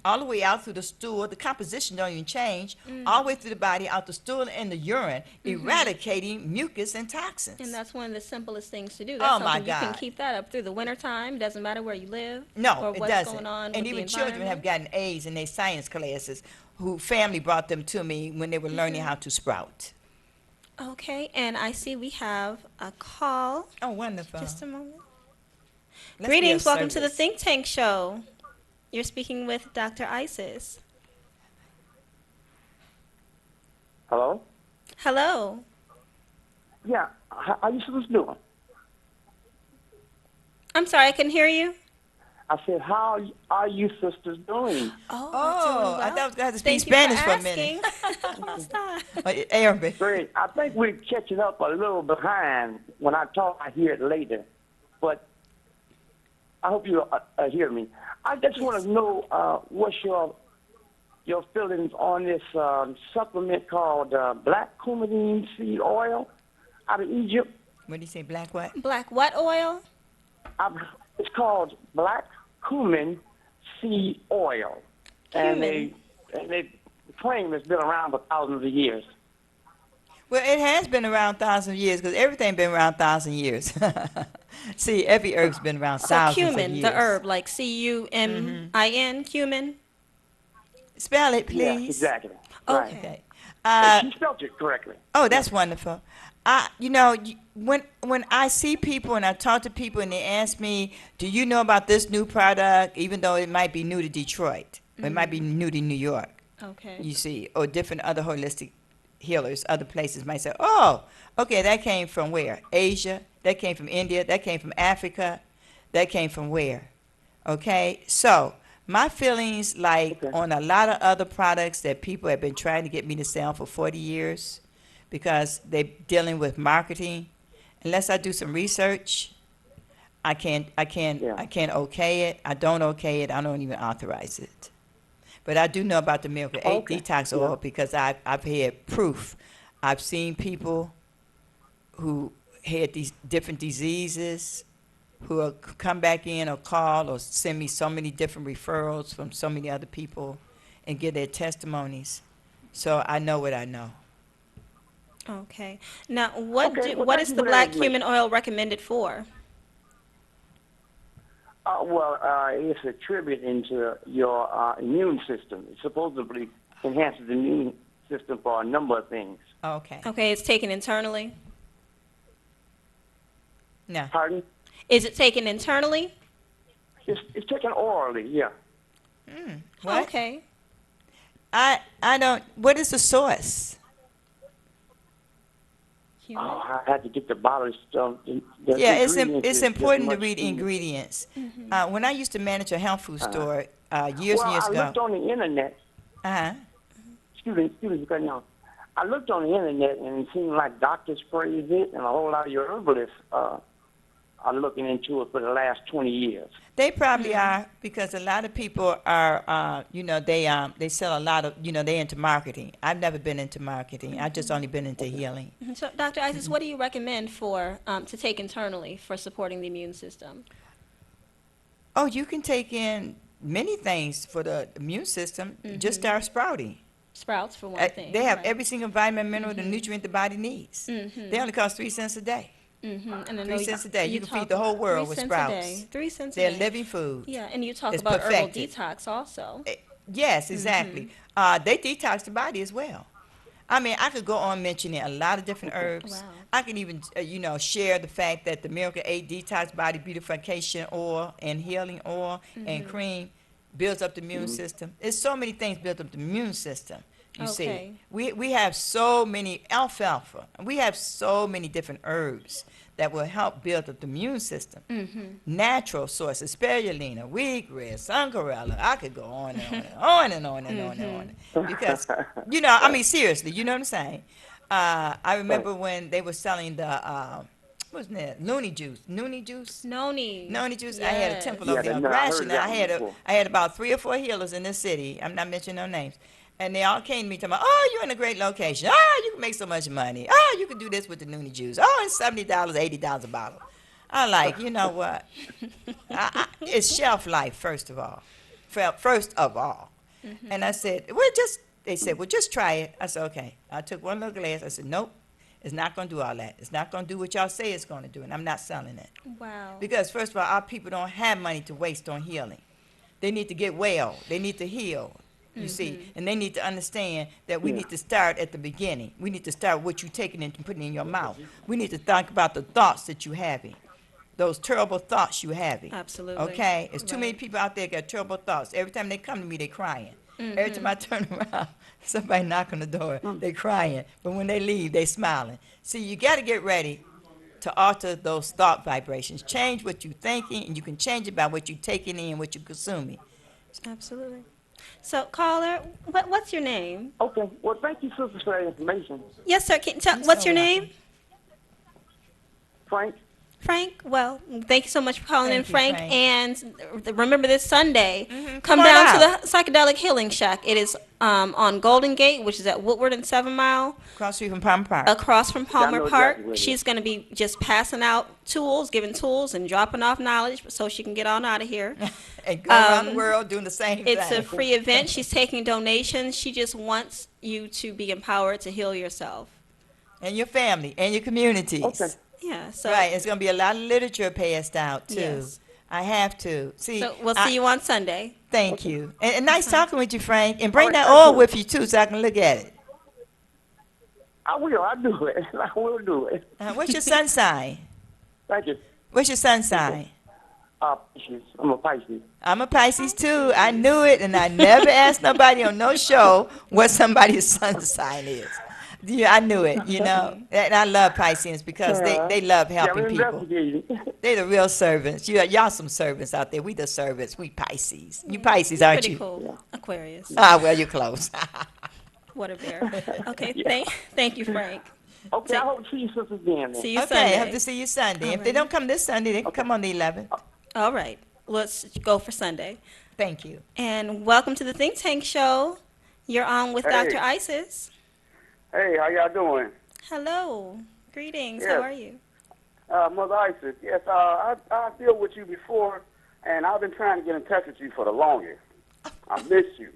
all the way out through the stool. The composition don't even change. All the way through the body, out the stool and the urine, eradicating mucus and toxins. And that's one of the simplest things to do. That's Oh my something you can God. keep that up through the wintertime. Doesn't matter where you live No, or it what's doesn't. going on And with even the children have environment. gotten A's in their science classes who family brought them to me when they were learning how to sprout. Okay, and I see we have a call. Oh, wonderful. Just a moment. Let's be of Greetings, welcome to the service. Think Tank Show. You're speaking with Dr. Isis. Hello? Hello. Yeah, how you supposed to doing? I'm sorry, I couldn't hear you. I said, how are you sisters doing? Oh, Oh, I thought I was going to have to speak Thank you Spanish for for a minute. asking. ¿Cómo está? Arabic. Great. I think we're catching up a little behind. When I talk, I hear it later. But I hope you hear me. I just want to know what's your feelings on this supplement called black coumadine seed oil out of Egypt. What do you say, black what? Black what oil? It's called black cumin seed oil. And they claim it's been around for thousands of years. Well, it has been around thousands of years because everything been around 1,000 years. See, every herb's been around So thousands of cumin, years. the herb, like C-U-M-I-N, cumin. Spell it, please. Yeah, exactly. Okay. Right. She spelled it correctly. Oh, that's wonderful. When I see people and I talk to people and they ask me, do you know about this new product, even though it might be new to Detroit, or it might be new to New York, Okay. you see, or different other holistic healers, other places might say, oh, okay, that came from where? Asia, that came from India, that came from Africa, that came from where? Okay, so my feelings on a lot of other products that people have been trying to get me to sell for 40 years because they're dealing with marketing. Unless I do some research, I can't okay it. I don't okay it. I don't even authorize it. But I do know about the Miracle 8 detox oil because I've had proof. I've seen people who had these different diseases who will come back in or call or send me so many different referrals from so many other people and give their testimonies. So I know what I know. Okay. Now, what well, is thank the you black very much. cumin oil recommended for? It's attributed to your immune system. It supposedly enhances the immune system for a number of things. Okay. Okay, it's taken internally. No. Pardon? Is it taken internally? It's taken orally, yeah. What? Okay. I don't. What is the source? Cumin. Oh, I had to get the bottle stuff. Yeah, it's important to read ingredients. When I used to manage a health food store years and years I ago. looked on the internet. Excuse me, cutting you off. I looked on the internet and it seemed like doctors praise it, and a whole lot of your herbalists are looking into it for the last 20 years. They probably are because a lot of people are, they sell a lot of, they into marketing. I've never been into marketing. I've just only been into healing. So, Dr. Isis, what do you recommend for to take internally for supporting the immune system? Oh, you can take in many things for the immune system. Just start sprouting. Sprouts, for one thing. They have right. every single vitamin, mineral, and nutrient the body needs. They only cost 3 cents a day. And I know 3 cents a day. You can feed talk the whole about world with 3 cents a sprouts. day. 3 cents a They're day. living food. Yeah, and you talk It's about herbal perfected. detox also. Yes, exactly. They detox the body as well. I mean, I could go on mentioning a lot of different herbs. Wow. I can even, share the fact that the Miracle 8 Detox Body Beautification Oil and Healing Oil and Cream builds up the immune system. There's so many things build up the immune system. You Okay. see, we have so many alfalfa. We have so many different herbs that will help build up the immune system. Natural sources, spirulina, wheatgrass, suncorella. I could go on and on and on and on and on and on. Because, I mean, seriously, you know what I'm saying? I remember when they were selling the, what's that? Noni juice. Noni juice? Noni. Noni juice. I had a Yes. temple over there on I heard Gratiot. that I one had about 3 or 4 healers in this city. I'm not mentioning no names. And they all came to me talking about, oh, you're in a great location. Oh, you can make so much money. Oh, you can do this with the Noonie juice. Oh, it's $70, $80 a bottle. I'm like, you know what? It's shelf life, first of all. first of all. And I said, well, they said, well, just try it. I said, okay. I took one little glass. I said, nope, it's not going to do all that. It's not going to do what y'all say it's going to do, and I'm not selling it. Wow. Because, first of all, our people don't have money to waste on healing. They need to get well. They need to heal, you see. And they need to understand that we need to start at the beginning. We need to start what you're taking and putting in your mouth. We need to think about the thoughts that you're having, those terrible thoughts you're having. Absolutely. Okay? There's too many Right. people out there got terrible thoughts. Every time they come to me, they're crying. Every time I turn around, somebody knock on the door, they crying. But when they leave, they smiling. See, you got to get ready to alter those thought vibrations. Change what you're thinking, and you can change it by what you're taking in, what you're consuming. Absolutely. So, caller, what's your name? Okay. Well, thank you, sister, for that information. Yes, sir. What's your name? Frank? Frank? Well, thank you so much for calling in, Thank you, Frank. Frank. And remember this Sunday, Come come on down out. to the Psychedelic Healing Shack. It is on Golden Gate, which is at Woodward and 7 Mile, Cross street from Palm Park. across from Palmer know Park. exactly where it is. She's going to be just passing out tools, giving tools, and dropping off knowledge so she can get on out of here. And go around the world doing the same It's thing. a free event. She's taking donations. She just wants you to be empowered to heal yourself. And your family and your communities. Okay. Yeah. So, Right. It's going to be a lot of literature passed out, too. Yes. I have to. See, so we'll see you on Sunday. Thank you. And nice talking with you, Frank. And bring All right, that thank oil you. with you, too, so I can look at it. I will. I'll do it. I will do it. What's your sun sign? Thank you. What's your sun sign? Pisces. I'm a Pisces. I'm a Pisces, too. I knew it, and I never asked nobody on no show what somebody's sun sign is. Yeah, I knew it, you know. And I love Pisces because they love helping people. They the real servants. Y'all some servants out there. We the servants. We Pisces. You Pisces, aren't Pretty you? cool. Aquarius. Ah, well, you're close. What a bear. Okay. Thank you, Frank. Okay, I hope to see you sisters again. Then. See you Okay, Sunday. hope to see you Sunday. If they Alrighty. don't come this Sunday, they can come on the 11th. All right. Let's go for Sunday. Thank you. And welcome to the Think Tank Show. You're on with Hey. Dr. Isis. Hey, how y'all doing? Hello. Greetings. Yes. How are you? Mother Isis, yes, I dealt with you before, and I've been trying to get in touch with you for the longest. I miss you.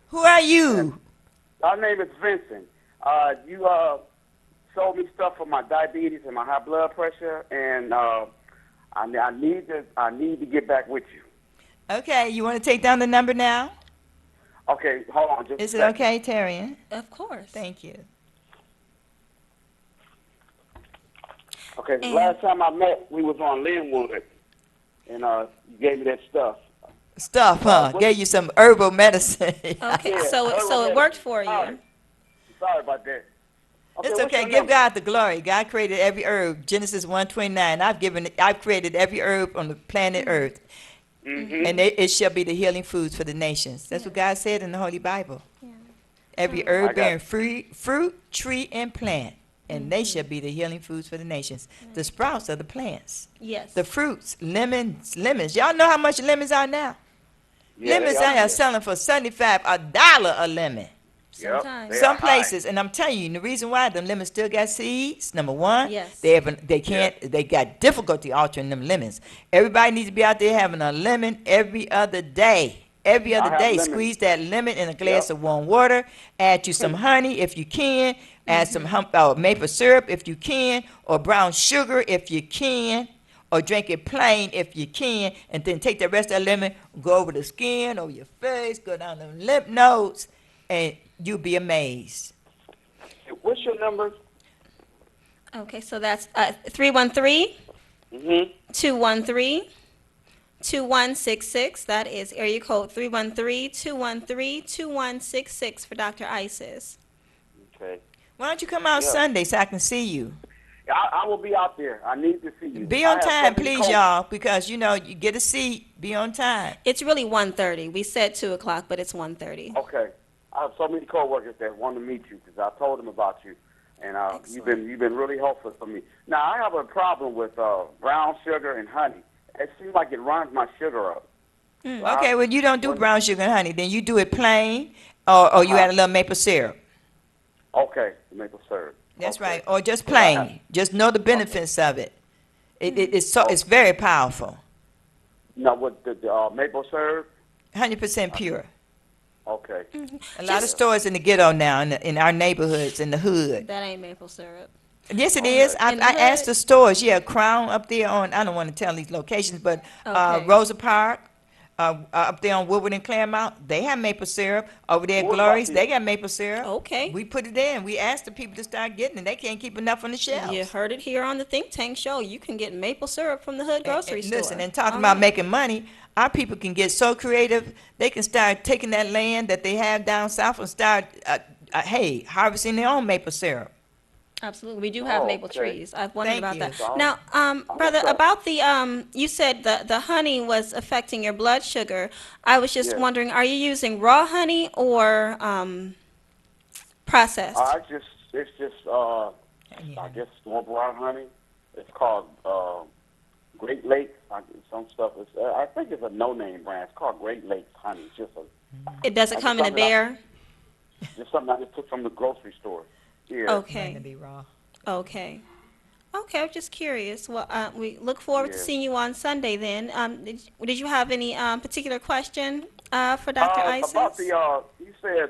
Who are you? My name is Vincent. You sold me stuff for my diabetes and my high blood pressure, and I need to get back with you. Okay, you want to take down the number now? Okay, hold on just Is a it second. okay, Terrian? Of course. Thank you. Okay, the And- last time I met, we was on Linwood, and you gave me that stuff. Stuff, huh? what- Gave you some herbal medicine. Okay. Yeah, So it worked for Sorry. you. Sorry about that. It's what's okay. your Give number? God the glory. God created every herb. Genesis 1:29. I've created every herb on the planet Earth, Mhm. and it shall be the healing foods for the nations. That's what God said in the Holy Bible. Every herb got bearing fruit, tree, and plant, and they shall be the healing foods for the nations. The sprouts are the plants. Yes. The fruits, lemons. Y'all know how much lemons are now? Yeah, Lemons they are selling for $75 a lemon. Sometimes. They Some are high. places, and I'm telling you, the reason why them lemons still got seeds. Number one, Yes. they got difficulty altering them lemons. Everybody needs to be out there having a lemon every other day. Every other have day, lemons. squeeze that lemon in a glass Yep. of warm water. Add you some honey if you can. Add some maple syrup if you can, or brown sugar if you can, or drink it plain if you can. And then take the rest of the lemon, go over the skin, over your face, go down the lymph nodes, and you'll be amazed. What's your number? Okay. So that's 313 Mm-hmm. 213 2166. That is area code 313 213 2166 for Dr. Isis. Okay. Why don't you come out Yeah. Sunday so I can see you? I will be out there. I need to see you. Be I on have time, so many please, cold- y'all, because, you get a seat. Be on time. It's really 1:30. We said 2 o'clock, but it's 1:30. Okay. I have so many coworkers that want to meet you because I told them about you, and you've been really helpful for me. Now I have a problem with brown sugar and honey. It seems like it runs my sugar up. Okay, well, you don't do brown sugar and honey. Then you do it plain, or you add a little maple syrup. Okay, maple syrup. That's Okay. right. Or just plain. Just know the benefits of it. It's very powerful. Now with the maple syrup. 100% pure. Okay. A lot of Just- stores in the ghetto now, in our neighborhoods, in the hood. That ain't maple syrup. Yes, it Okay. is. In the I asked hood? the stores. Yeah, Crown up there on, I don't want to tell these locations, but Okay. Rosa Park, up there on Woodward and Claremont, they have maple syrup. Over there at What about Glory's, the- they got maple syrup. Okay. We put it in. We asked the people to start getting it. They can't keep enough on the shelves. You heard it here on the Think Tank Show. You can get maple syrup from the hood grocery store. Listen, and talking All about right. making money, our people can get so creative. They can start taking that land that they have down south and start, harvesting their own maple syrup. Absolutely. We do have Oh, maple okay. trees. I've wondered Thank about you. that. So, Now, brother, sorry. about the, you said the honey was affecting your blood sugar. I was just Yes. wondering, are you using raw honey or processed? It's just I guess store bought honey. It's called Great Lakes. Some stuff is I think it's a no-name brand. It's called Great Lakes honey. It's just It doesn't I come just in a found it bear? just something I just took from the grocery store. Yeah. Okay. Be raw. Okay. Okay, I'm just curious. Well, we look forward to Yeah. seeing you on Sunday then. Did you have any particular question for Dr. Isis? About the you said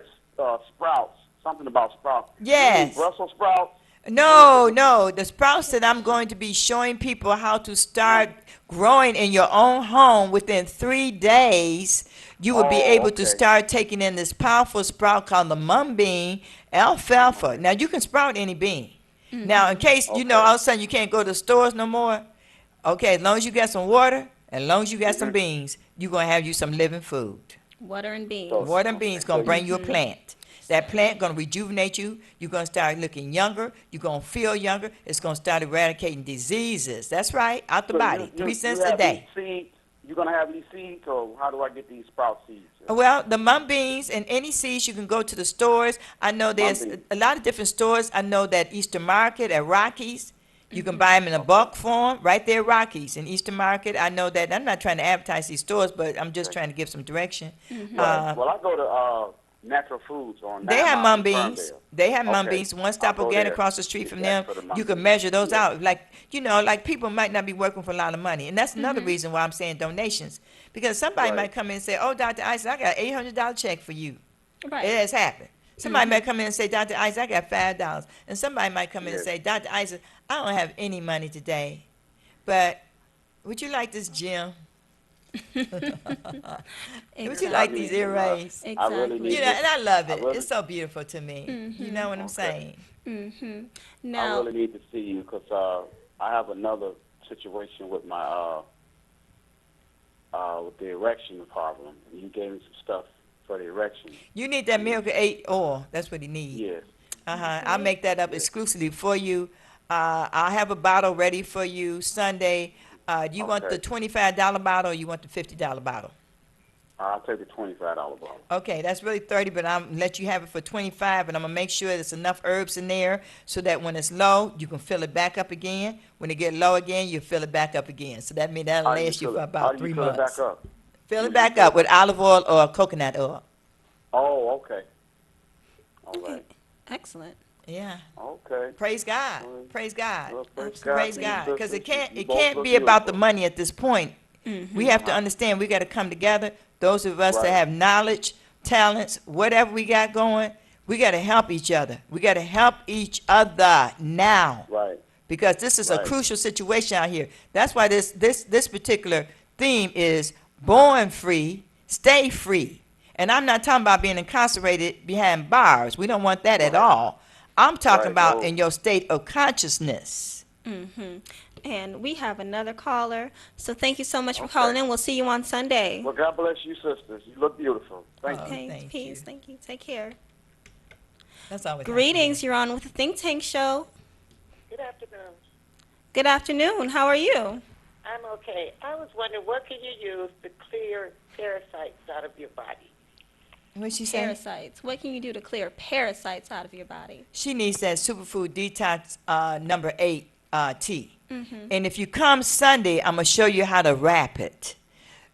sprouts. Something about sprouts. Yes. You mean Brussels sprouts. No, the sprouts that I'm going to be showing people how to start growing in your own home within 3 days. You will be Oh, able to okay. start taking in this powerful sprout called the mung bean, alfalfa. Now you can sprout any bean. Now, in case you know Okay. all of a sudden you can't go to the stores no more, okay, as long as you got some water, as long as you got some beans, you're gonna have you some living food. Water and beans. So- Water and beans gonna So bring you a plant. That plant gonna rejuvenate you. You're gonna start looking younger. You're gonna feel younger. It's gonna start eradicating diseases. That's right, out the So body. you 3 cents a have day. these seeds. You're gonna have these seeds, or how do I get these sprout seeds? Well, the mung beans and any seeds, you can go to the stores. I know there's beans. a lot of different stores. I know that Eastern Market at Rockies, you can buy them in a bulk form right there at Rockies in Eastern Market. I know that. I'm not trying to advertise these stores, but I'm just trying to give some direction. Right. Well, I go to Natural Foods on. They 9 have Mile mung in beans. Ferndale. They have mung Okay. beans. One stop I'll go again there. across the street Get from that them. for the mung You can beans. measure those Yeah. out. Like, like people might not be working for a lot of money. And that's another reason why I'm saying donations. Because somebody Right. might come in and say, oh, Dr. Isis, I got an $800 check for you. Right. It has happened. Somebody might come in and say, Dr. Isis, I got $5. And somebody might come in and Yes. say, Dr. Isis, I don't have any money today. But would you like this gym? Would you like these earrings? I really Exactly. need You know, and I love it. I really- It's so beautiful to me. You know what I'm saying? Mm-hmm. I Now, really need to see you because I have another situation with my with the erection problem. And you gave me some stuff for the erection. You need that Miracle 8 oil. That's what he needs. Yes. I'll make that up exclusively for you. I'll have a bottle ready for you Sunday. Do you want the Okay. $25 bottle or you want the $50 bottle? I'll take the $25 bottle. Okay, that's really 30, but I'm gonna let you have it for 25, and I'm gonna make sure there's enough herbs in there so that when it's low, you can fill it back up again. When it get low again, you fill it back up again. So that means that'll How do last you fill for it- how about do 3 you fill months. it back up? Fill it back up with olive oil or coconut oil. Oh, okay. All right. excellent. Yeah. Okay. Praise God. Well, Praise God. Well, Praise to God. you, Because it sisters. can't You it both can't look be about the beautiful. money at this point. We have to understand we got to come together. Those of us that Right. have knowledge, talents, whatever we got going, we got to help each other. We got to help each other now. Right. Because this is a Right. crucial situation out here. That's why this particular theme is born free, stay free. And I'm not talking about being incarcerated behind bars. We don't want that at Right. all. I'm talking Right, about no. in your state of consciousness. Mm-hmm. And we have another caller. So thank you so much for Okay. calling in. We'll see you on Sunday. Well, God bless you, sisters. You look beautiful. Thank you. Okay, thank peace. you. Thank you. Take care. That's always Greetings. You're on with the Think Tank Show. Good afternoon. Good afternoon. How are you? I'm okay. I was wondering, what can you use to clear parasites out of your body? What'd she say? Parasites. What can you do to clear parasites out of your body? She needs that superfood detox number 8 tea. Mm-hmm. And if you come Sunday, I'm going to show you how to wrap it.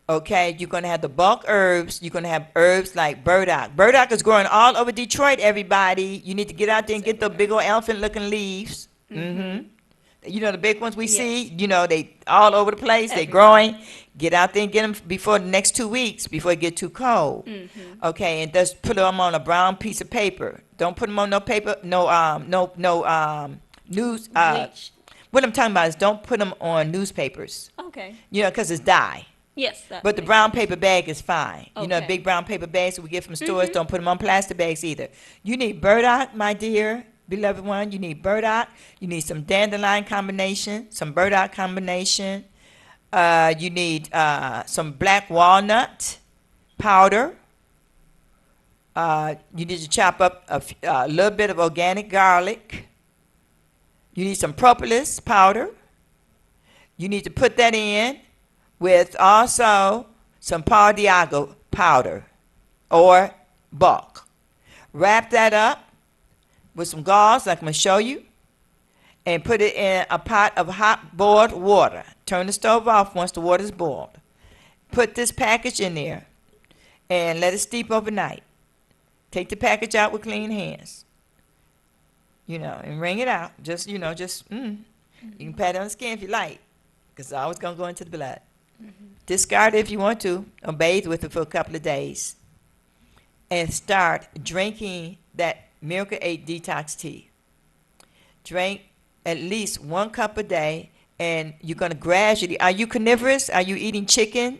Okay, you're going to have the bulk herbs. You're going to have herbs like burdock. Burdock is growing all over Detroit, everybody. You need to get out there and get the big old elephant-looking leaves. Mm-hmm. You know the big ones we Yes. see? You know, they all over the place. They're Everywhere. growing. Get out there and get them before the next 2 weeks, before it get too cold. Okay, and just put them on a brown piece of paper. Don't put them on no paper, no news. Bleach. What I'm talking about is don't put them on newspapers. Okay. You know, because it's dye. Yes. That But the makes brown sense. paper bag is fine. You know, Okay. big brown paper bags that we get from stores, don't put them on plastic bags either. You need burdock, my dear beloved one. You need burdock. You need some dandelion combination, some burdock combination. You need some black walnut powder. You need to chop up a little bit of organic garlic. You need some propolis powder. You need to put that in with also some Pau Diago powder or bulk. Wrap that up with some gauze, like I'm going to show you, and put it in a pot of hot boiled water. Turn the stove off once the water is boiled. Put this package in there and let it steep overnight. Take the package out with clean hands. You know, and wring it out. Just, you can pat it on the skin if you like, because it's always going to go into the blood. Discard it if you want to, or bathe with it for a couple of days. And start drinking that Miracle 8 detox tea. Drink at least 1 cup a day, and you're going to gradually. Are you carnivorous? Are you eating chicken,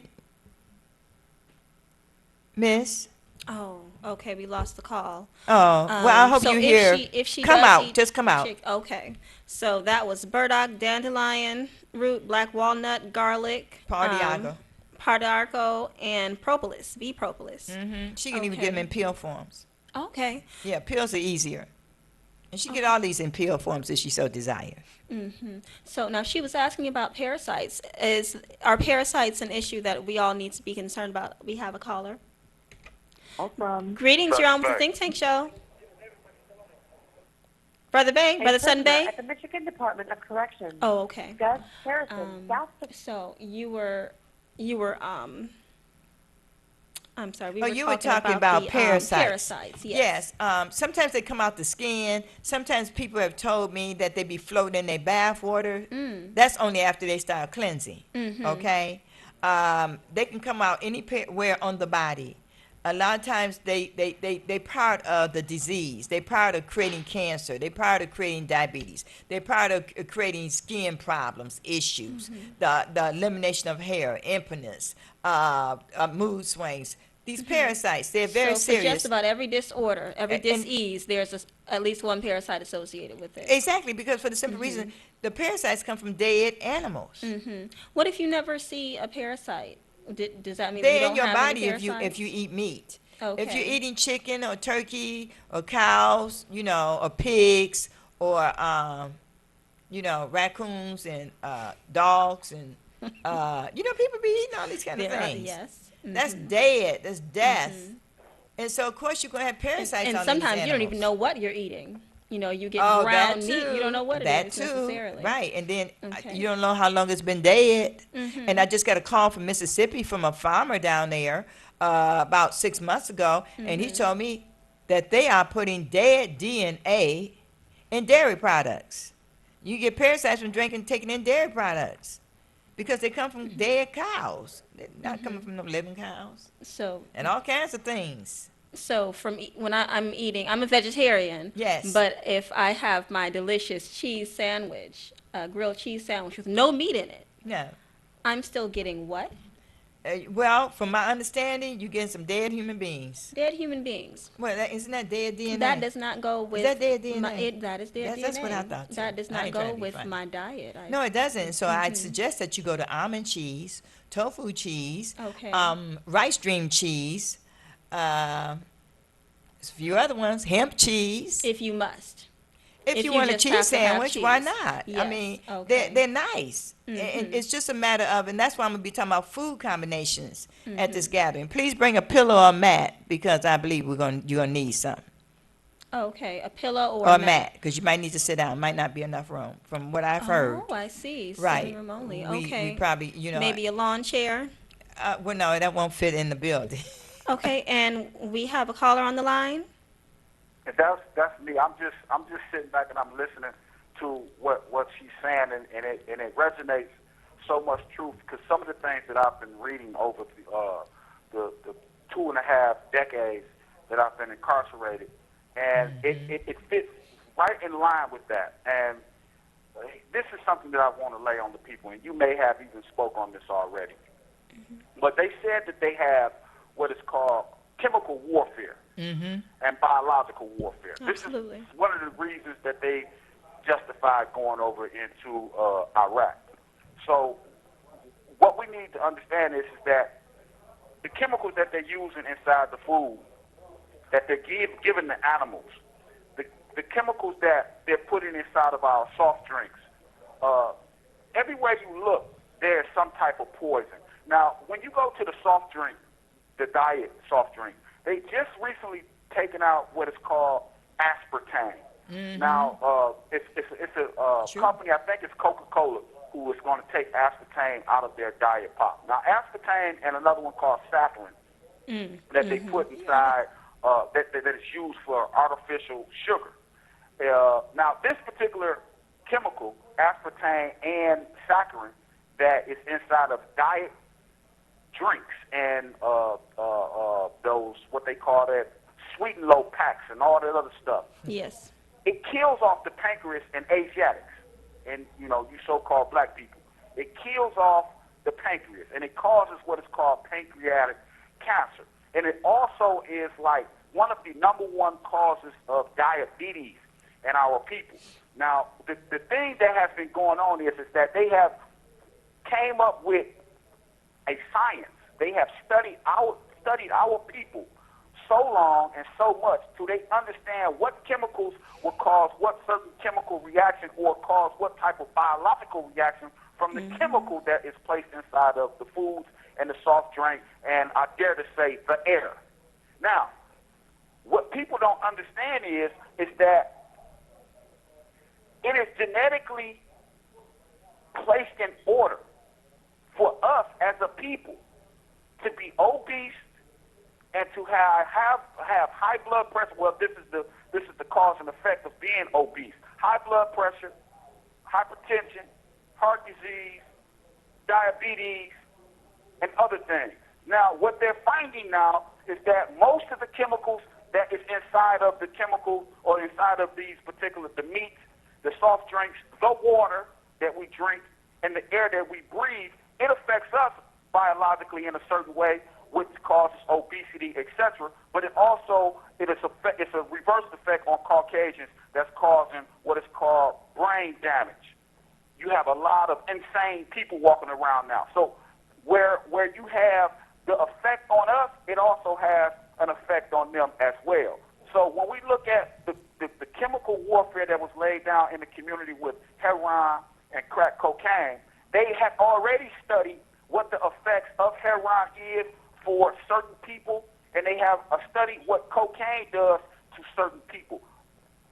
Miss? Oh, okay. We lost the call. Oh, well, I hope so you if hear. If she Come does out. eat Just come out. Okay. So that was burdock, dandelion root, black walnut, garlic, Pau Diago. Pau Diago, and propolis. Bee propolis. She can even get them in pill forms. Okay. Yeah, pills are easier. And she get all these in pill forms if she so desire. So now she was asking about parasites. Are parasites an issue that we all need to be concerned about? We have a caller. Greetings, you're on with the Think Tank Show. Brother Bay, Brother Sutton Bay. At the Michigan Department of Corrections. Oh, okay. Gus Harrison, South. So you were I'm sorry. We You were talking about the, parasites. Parasites, yes. Yes. Sometimes they come out the skin. Sometimes people have told me that they be floating in their bath water. That's only after they start cleansing. Okay. They can come out anywhere on the body. A lot of times they part of the disease. They part of creating cancer. They part of creating diabetes. They part of creating skin problems, issues, the elimination of hair, impotence, mood swings. These parasites, they're very so serious. For just about every disorder, every And- disease, there's at least one parasite associated with it. Exactly, because for the simple reason, the parasites come from dead animals. What if you never see a parasite? Does that mean that you They're don't in your have body any if you parasites? eat meat. If Okay. you're eating chicken or turkey or cows, or pigs or raccoons and dogs and people be eating all these kind of There are- things. yes. That's dead. That's death. And so of course you're gonna have parasites And on sometimes these you don't even animals. know what you're eating. You get Oh, ground that meat, too. you don't know what That it is too. necessarily. Right, and then Okay. you don't know how long it's been dead. And I just got a call from Mississippi from a farmer down there about 6 months ago, and he told me that they are putting dead DNA in dairy products. You get parasites from taking in dairy products because they come from dead cows. They're not coming from no living cows. So And all kinds of things. when I'm eating, I'm a vegetarian. Yes. But if I have my delicious cheese sandwich, grilled cheese sandwich with no meat in it, No. I'm still getting what? Well, from my understanding, you're getting some dead human beings. Dead human beings. Well, isn't that dead DNA? That does not go with that dead DNA? that is dead DNA. That's what I thought, too. That does I not ain't trying go to be with funny. my diet. No, it doesn't. So I'd suggest that you go to almond cheese, tofu cheese, Okay. rice dream cheese, there's a few other ones, hemp cheese. If you must. If if you you want a just cheese have to have sandwich, why cheese. not? I Yes, mean, okay. they're nice. And it's just a matter of, and that's why I'm going to be talking about food combinations at this gathering. Please bring a pillow or a mat because I believe you're going to need some. Okay, a pillow or Or a a mat because you might need to sit down. Might not be enough room from what I've heard. Oh, I see. Right. Sitting room only. We Okay. probably, Maybe a lawn chair. well, no, that won't fit in the building. Okay, and we have a caller on the line. And that's me. I'm just sitting back and I'm listening to what she's saying, and it resonates so much truth because some of the things that I've been reading over the 2.5 decades that I've been incarcerated, and it fits right in line with that. And this is something that I want to lay on the people, and you may have even spoke on this already. But they said that they have what is called chemical warfare and biological warfare. Absolutely. This is one of the reasons that they justified going over into Iraq. So what we need to understand is that the chemicals that they're using inside the food that they're giving the animals, the chemicals that they're putting inside of our soft drinks, everywhere you look, there's some type of poison. Now, when you go to the soft drink, the diet soft drink, they just recently taken out what is called aspartame. Now, it's a company, I think it's Coca-Cola, who is going to take aspartame out of their diet pop. Now, aspartame and another one called saccharin that they put inside, that is used for artificial sugar. Now, this particular chemical, aspartame and saccharin, that is inside of diet drinks and those, what they call that, sweet and low packs and all that other stuff. Yes. It kills off the pancreas in Asiatics and, you so-called black people. It kills off the pancreas, and it causes what is called pancreatic cancer. And it also is like one of the number one causes of diabetes in our people. Now, the thing that has been going on is that they have came up with a science. They have studied our people so long and so much till they understand what chemicals will cause what certain chemical reaction or cause what type of biological reaction from the chemical that is placed inside of the foods and the soft drink, and I dare to say the air. Now, what people don't understand is that it is genetically placed in order for us as a people to be obese and to have high blood pressure. Well, this is the cause and effect of being obese. High blood pressure, hypertension, heart disease, diabetes, and other things. Now, what they're finding now is that most of the chemicals that is inside of the chemical or inside of these particular, the meats, the soft drinks, the water that we drink, and the air that we breathe, it affects us biologically in a certain way, which causes obesity, etc. But it also it's a reverse effect on Caucasians that's causing what is called brain damage. You have a lot of insane people walking around now. So where you have the effect on us, it also has an effect on them as well. So when we look at the chemical warfare that was laid down in the community with heroin and crack cocaine, they have already studied what the effects of heroin is for certain people, and they have studied what cocaine does to certain people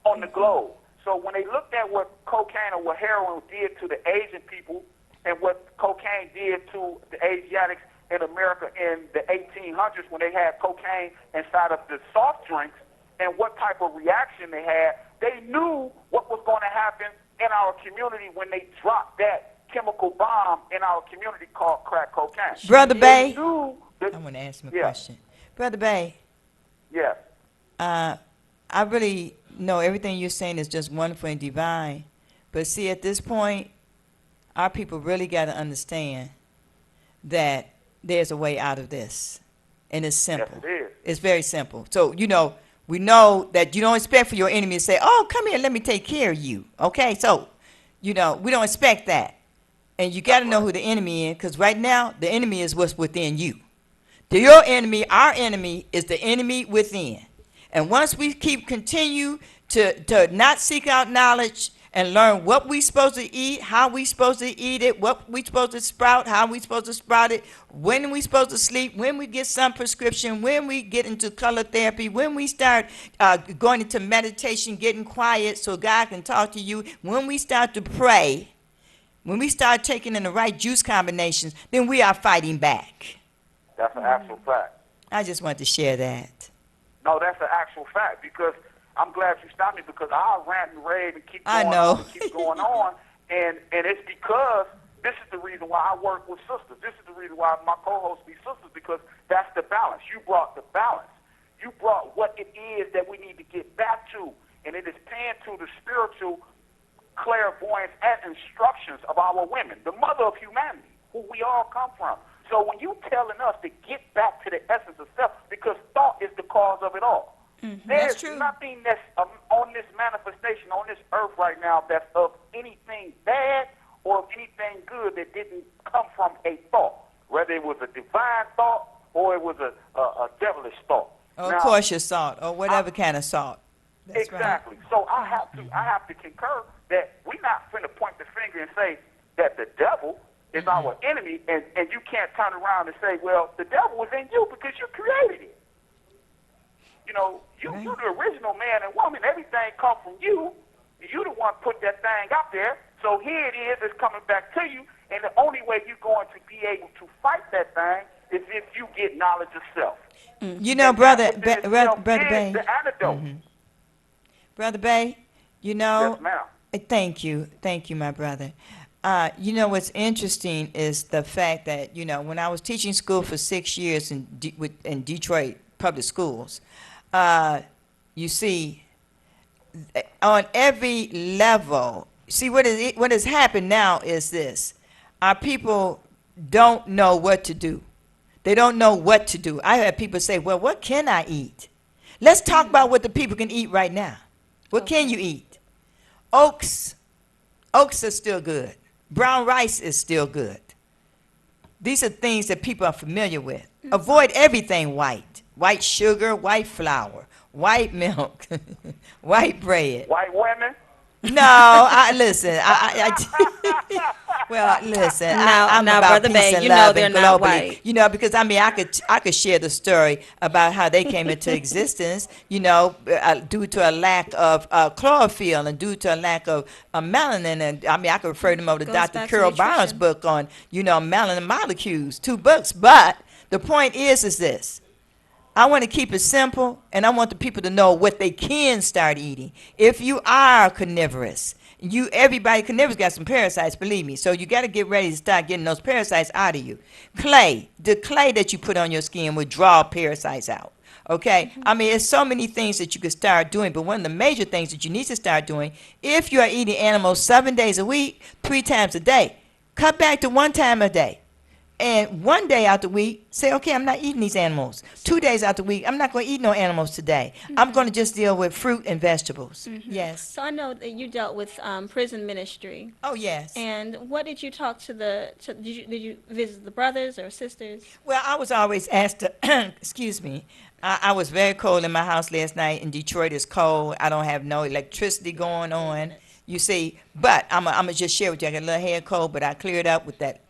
on the globe. So when they looked at what cocaine or what heroin did to the Asian people and what cocaine did to the Asiatics in America in the 1800s when they had cocaine inside of the soft drinks and what type of reaction they had, they knew what was going to happen in our community when they dropped that chemical bomb in our community called crack cocaine. Brother Bay, They knew that, I want to ask him a question. Brother Bay, yes. I really know everything you're saying is just wonderful and divine. But see, at this point, our people really got to understand that there's a way out of this. And it's simple. Yes, it is. It's very simple. So, we know that you don't expect for your enemy to say, oh, come here, let me take care of you. Okay? So, we don't expect that. And you got to know who the enemy is, because right now, the enemy is what's within you. Your enemy, our enemy, is the enemy within. And once we continue to not seek out knowledge and learn what we supposed to eat, how we supposed to eat it, what we supposed to sprout, how we supposed to sprout it, when we supposed to sleep, when we get some prescription, when we get into color therapy, when we start going into meditation, getting quiet so God can talk to you, when we start to pray, when we start taking in the right juice combinations, then we are fighting back. That's an actual fact. I just wanted to share that. No, that's an actual fact because I'm glad you stopped me because I'll rant and rave and keep I going know. on and keep going on. And it's because This is the reason why I work with sisters. This is the reason why my co-hosts be sisters, because that's the balance. You brought the balance. You brought what it is that we need to get back to, and it is paying to the spiritual clairvoyance and instructions of our women, the mother of humanity, who we all come from. So when you telling us to get back to the essence of self, because thought is the cause of it all. There's That's true. nothing that's on this manifestation, on this earth right now, that's of anything bad or of anything good that didn't come from a thought, whether it was a divine thought or it was a devilish thought. Or Now, cautious salt, or whatever kind of salt. That's exactly. So I have to concur that we're not finna point the finger and say that the devil is our enemy, and you can't turn around and say, well, the devil was in you because you created it. You know, you the original man and woman. Everything come from you. You the one put that thing out there. So here it is. It's coming back to you. And the only way you're going to be able to fight that thing is if you get knowledge of self. You know, And brother, that within brother itself Bay, is the antidote. brother Bay, you know. Yes, ma'am. Thank you, my brother. You know what's interesting is the fact that when I was teaching school for 6 years in Detroit public schools, you see, on every level, see what has happened now is this: our people don't know what to do. They don't know what to do. I have people say, "Well, what can I eat?" Let's talk about what the people can eat right now. What can you eat? Oats are still good. Brown rice is still good. These are things that people are familiar with. Avoid everything white. White sugar, white flour, white milk, white bread. White women. No, listen. Well, listen. I'm Now, about Brother peace Bay, and you know love they're and not globally. white. Because I could share the story about how they came into existence. Due to a lack of chlorophyll and due to a lack of melanin. And I could refer them over to Goes Dr. back to Carol Barnes' nutrition. book on melanin molecules. 2 books. But the point is this. I want to keep it simple, and I want the people to know what they can start eating. If you are carnivorous, everybody carnivorous got some parasites, believe me. So you got to get ready to start getting those parasites out of you. The clay that you put on your skin will draw parasites out. Okay? It's so many things that you could start doing, but one of the major things that you need to start doing, if you are eating animals 7 days a week, 3 times a day, cut back to 1 time a day. And 1 day out the week, say, okay, I'm not eating these animals. 2 days out the week, I'm not going to eat no animals today. I'm going to just deal with fruit and vegetables. Yes. So I know that you dealt with prison ministry. Oh, yes. And what did you talk to did you visit the brothers or sisters? Well, I was always asked to, excuse me, I was very cold in my house last night. In Detroit, it's cold. I don't have no electricity going on. You see, but I'm going to just share with you. I got a little head cold, but I cleared up with that